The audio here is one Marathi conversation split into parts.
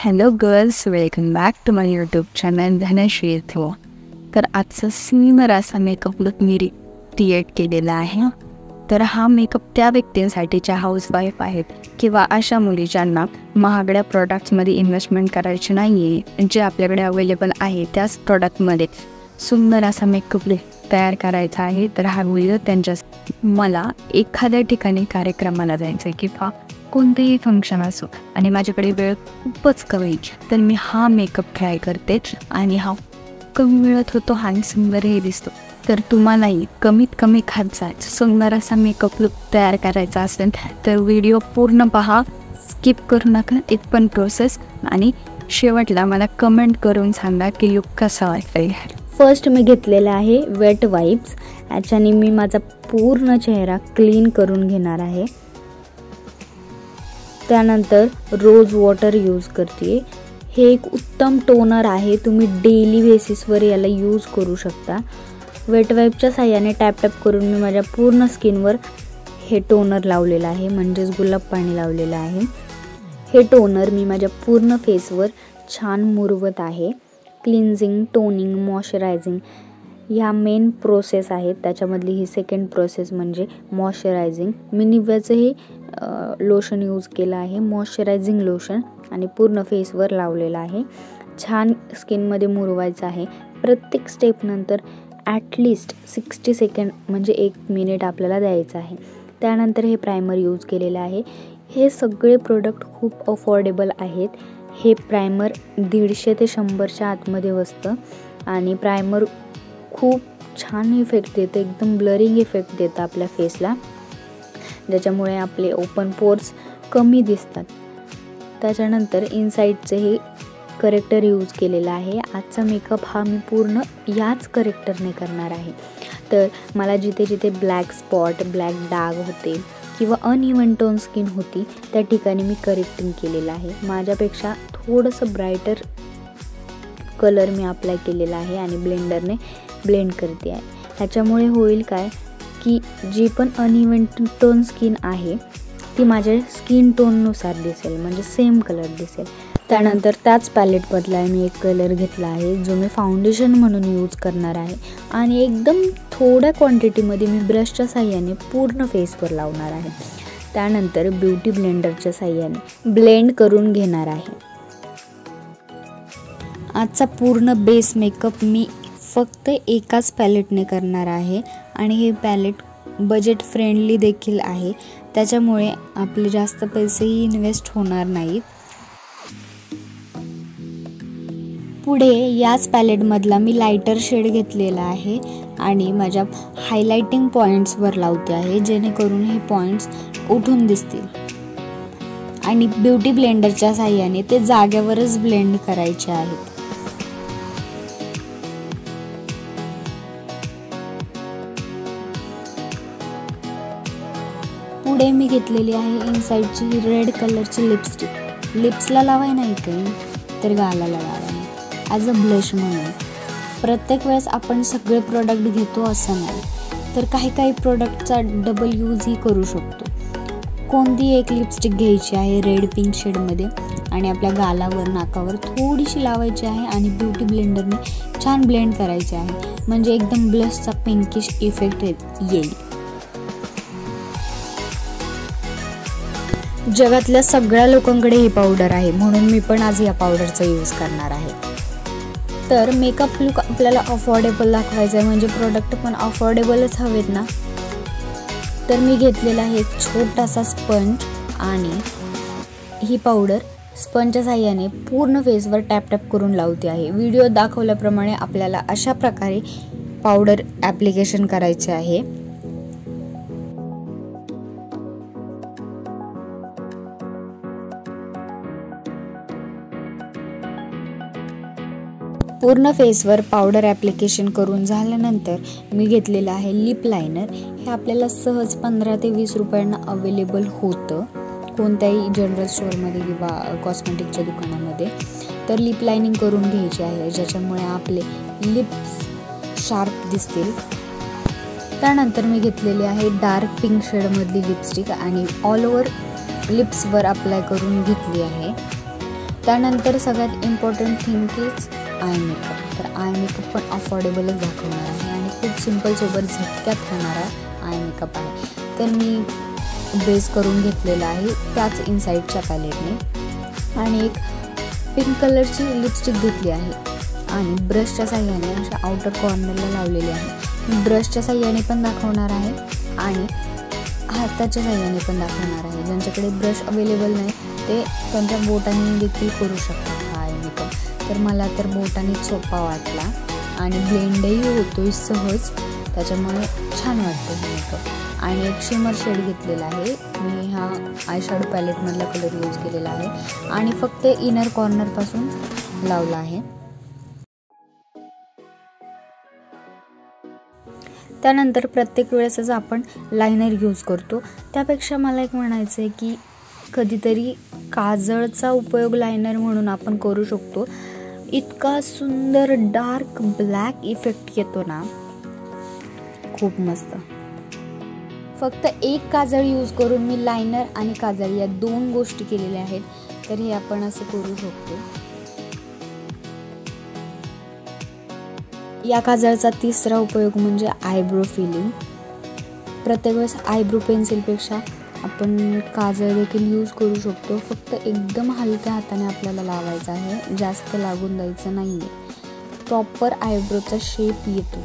Hello girls, welcome back to my YouTube channel Dhanashree थो. तर आजचा सुंदर असा मेकअप लुक मी क्रिएट केलेला आहे. तर हा मेकअप त्या व्यक्तींसाठी ज्या हाऊसवाईफ आहेत किंवा अशा मुली ज्यांना महागड्या प्रोडक्ट्समध्ये इन्व्हेस्टमेंट करायची नाही आहे, जे आपल्याकडे अवेलेबल आहे त्याच प्रोडक्टमध्ये सुंदर असा मेकअप लुक तयार करायचा आहे. तर हा व्हिडिओ त्यांच्या मला एखाद्या ठिकाणी कार्यक्रमाला जायचं आहे किंवा कोणतेही फंक्शन असो आणि माझ्याकडे वेळ खूपच कमी, तर मी हा मेकअप ट्राय करते आणि हा कमी वेळात होतो आणि सुंदरही दिसतो. तर तुम्हालाही कमीत कमी खर्चात सुंदर असा मेकअप लुक तयार करायचा असेल तर व्हिडिओ पूर्ण पहा, स्किप करू नका एक पण प्रोसेस, आणि शेवटला मला कमेंट करून सांगा की लुक कसा वाटतंय. फर्स्ट मी घेतलेला आहे वेट वाइप्स. याच्याने मी माझा पूर्ण चेहरा क्लीन करून घेणार आहे. त्यानंतर रोज वॉटर यूज करते. हे एक उत्तम टोनर आहे, तुम्ही डेली बेसिसवर याला यूज करू शकता. वेट वाइपच्या साह्याने टॅप टॅप करून मी माझ्या पूर्ण स्किनवर हे टोनर लावलेलं आहे, म्हणजेच गुलाब पाणी लावलेलं आहे. हे टोनर मी माझ्या पूर्ण फेसवर छान मुरवत आहे. क्लिन्झिंग, टोनिंग, मॉइश्चरायझिंग ह्या मेन प्रोसेस आहेत. त्याच्यामधली ही सेकंड प्रोसेस म्हणजे मॉइश्चरायझिंग. मी निव्याचं हे लोशन यूज केलं आहे, मॉइश्चरायझिंग लोशन, आणि पूर्ण फेसवर लावलेलं आहे. छान स्किनमध्ये मुरवायचं आहे. प्रत्येक स्टेपनंतर ॲटलिस्ट 60 सेकंड म्हणजे 1 मिनिट आपल्याला द्यायचं आहे. त्यानंतर हे प्रायमर यूज केलेलं आहे. हे सगळे प्रोडक्ट खूप अफोर्डेबल आहेत. हे प्रायमर 150 ते 100च्या आतमध्ये बसतं आणि प्रायमर खूप छान इफेक्ट देतं, एकदम ब्लरिंग इफेक्ट देतं आपल्या फेसला, ज्याच्यामुळे आपले ओपन पोर्स कमी दिसतात. त्याच्यानंतर इनसाईडचे हे करेक्टर यूज केलेलं आहे. आजचा मेकअप हा मी पूर्ण याच करेक्टरने करणार आहे. तर मला जिथे जिथे ब्लॅक स्पॉट, ब्लॅक डाग होते किंवा अनइवन टोन स्किन होती त्या ठिकाणी मी करेक्टिंग केलेलं आहे. माझ्यापेक्षा थोडंसं ब्राईटर कलर मी अप्लाय केलेला आहे आणि ब्लेंडरने ब्लेंड करते आहे. ह्याच्यामुळे होईल काय की जी पण अनइवन टोन स्किन आहे ती माझ्या स्किन टोननुसार दिसेल, म्हणजे सेम कलर दिसेल. त्यानंतर त्याच पॅलेटमधला मी एक कलर घेतला आहे जो मी फाउंडेशन म्हणून यूज करणार आहे आणि एकदम थोड्या क्वांटिटीमध्ये मी ब्रशच्या साह्याने पूर्ण फेसवर लावणार आहे. त्यानंतर ब्युटी ब्लेंडरच्या साह्याने ब्लेंड करून घेणार आहे. आजचा पूर्ण बेस मेकअप मी फक्त एकाच पॅलेटने करणार आहे आणि हे पॅलेट बजेट फ्रेंडली देखील आहे, त्याच्यामुळे आपले जास्त पैसेही इन्व्हेस्ट होणार नाहीत. पुढे याच पॅलेटमधला मी लायटर शेड घेतलेला आहे आणि माझ्या हायलायटिंग पॉईंट्सवर लावते आहे, जेणेकरून हे पॉईंट्स उठून दिसतील. आणि ब्युटी ब्लेंडरच्या साह्याने ते जागेवरच ब्लेंड करायचे आहेत. पुढे मी घेतलेली आहे इनसाईडची रेड कलरची लिपस्टिक. लिप्सला लावाय नाही काही तर गालाला लावाय ॲज अ ब्लश म्हणून. प्रत्येक वेळेस आपण सगळे प्रोडक्ट घेतो असं नाही, तर काही काही प्रोडक्टचा डबल यूजही करू शकतो. कोणती एक लिपस्टिक घ्यायची आहे रेड पिंक शेडमध्ये आणि आपल्या गालावर, नाकावर थोडीशी लावायची आहे आणि ब्युटी ब्लेंडरने छान ब्लेंड करायचे आहे, म्हणजे एकदम ब्लशचा पिंकिश इफेक्ट येईल. जगातल्या सगळ्या लोकांकडे ही पावडर आहे, म्हणून मी पण आज या पावडरचा यूज करणार आहे. तर मेकअप लुक आपल्याला अफोर्डेबल दाखवायचा आहे, म्हणजे प्रोडक्ट पण अफोर्डेबलच हवेत ना. तर मी घेतलेला आहे एक छोटासा स्पंज आणि ही पावडर स्पंजच्या साह्याने पूर्ण फेसवर टॅप टॅप करून लावते आहे. व्हिडिओ दाखवल्याप्रमाणे आपल्याला अशा प्रकारे पावडर ॲप्लिकेशन करायचे आहे. पूर्ण फेसवर पावडर ॲप्लिकेशन करून झाल्यानंतर मी घेतलेलं आहे लिप लायनर. हे आपल्याला सहज 15 ते 20 रुपयांना अवेलेबल होतं कोणत्याही जनरल स्टोअरमध्ये किंवा कॉस्मेटिकच्या दुकानामध्ये. तर लिप लायनिंग करून घ्यायची आहे, ज्याच्यामुळे आपले लिप्स शार्प दिसतील. त्यानंतर मी घेतलेली आहे डार्क पिंक शेडमधली लिपस्टिक आणि ऑल ओव्हर लिप्सवर अप्लाय करून घेतली आहे. त्यानंतर सगळ्यात important thing is eye makeup. तर आय मेकअप पण अफोर्डेबलच दाखवणार आहे आणि खूप सिम्पलसोबत झटक्यात होणारा आय मेकअप आहे. तर मी बेस करून घेतलेला आहे त्याच इनसाईडच्या पॅलेटने आणि एक पिंक कलरची लिपस्टिक घेतली आहे आणि ब्रशच्या साह्याने अशा आउटर कॉर्नरला लावलेली आहे. मी ब्रशच्या साह्याने पण दाखवणार आहे आणि हाताच्या साह्याने पण दाखवणार आहे. ज्यांच्याकडे ब्रश अवेलेबल नाही ते त्यांच्या बोटाने देखील करू शकतात हा आय मेकअप. तर मला तर बोटाने सोपा वाटला आणि ब्लेंडही होतोय सहज, त्याच्यामुळे छान वाटतं हे मेकअप. आणि एक शिमर शेड घेतलेला आहे. मी हा आय शॅडो पॅलेटमधला कलर यूज केलेला आहे आणि फक्त इनर कॉर्नरपासून लावला आहे. त्यानंतर प्रत्येक वेळेसच आपण लायनर यूज करतो, त्यापेक्षा मला एक म्हणायचं आहे की कधीतरी काजळचा उपयोग लायनर म्हणून आपण करू शकतो. इतका सुंदर डार्क ब्लॅक इफेक्ट येतो ना, खूप मस्त. फक्त एक काजळ यूज करून मी लायनर आणि काजळ या दोन गोष्टी केलेल्या आहेत. तर हे आपण असं करू शकतो. या काजळचा तिसरा उपयोग म्हणजे आयब्रो फिलिंग. प्रत्येक वेळेस आयब्रो पेन्सिलपेक्षा आपण काजळ देखील यूज करू शकतो. फक्त एकदम हलक्या हाताने आपल्याला लावायचं आहे, जास्त लागून द्यायचं नाही आहे. प्रॉपर आयब्रोचा शेप येतो.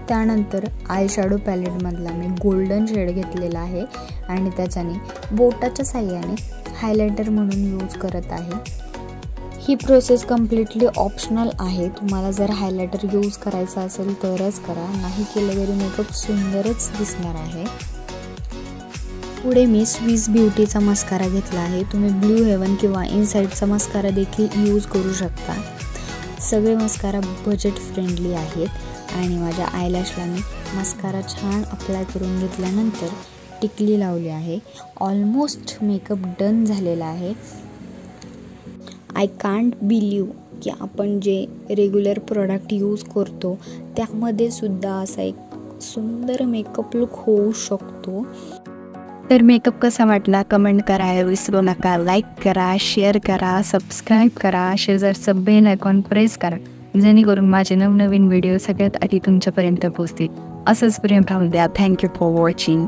त्यानंतर आय शॅडो पॅलेटमधला मी गोल्डन शेड घेतलेला आहे आणि त्याच्याने बोटाच्या साह्याने हायलायटर म्हणून यूज करत आहे. ही प्रोसेस कम्प्लिटली ऑप्शनल आहे. तुम्हाला जर हायलायटर यूज करायचा असेल तरच करा, नाही केलं तरी मेकअप सुंदरच दिसणार आहे. पुढे मी स्विस ब्युटीचा मस्कारा घेतला आहे. तुम्ही ब्लू हेवन किंवा इनसाईडचा मस्कारा देखील यूज करू शकता. सगळे मस्कारा बजेट फ्रेंडली आहेत आणि माझ्या आयलॅशला मी मस्कारा छान अप्लाय करून घेतल्यानंतर टिकली लावली आहे. ऑलमोस्ट मेकअप डन झालेला आहे. आय कांट बिलीव्ह की आपण जे रेग्युलर प्रोडक्ट यूज करतो त्यामध्ये सुद्धा असा एक सुंदर मेकअप लुक होऊ शकतो. तर मेकअप कसा वाटला कमेंट करायला विसरू नका. लाईक करा, शेअर करा, सबस्क्राईब करा, शेजारचं बेल आयकॉन प्रेस करा जेणेकरून माझे नवनवीन व्हिडिओ सगळ्यात आधी तुमच्यापर्यंत पोहोचतील. असंच प्रेम राहू द्या. Thank you for watching.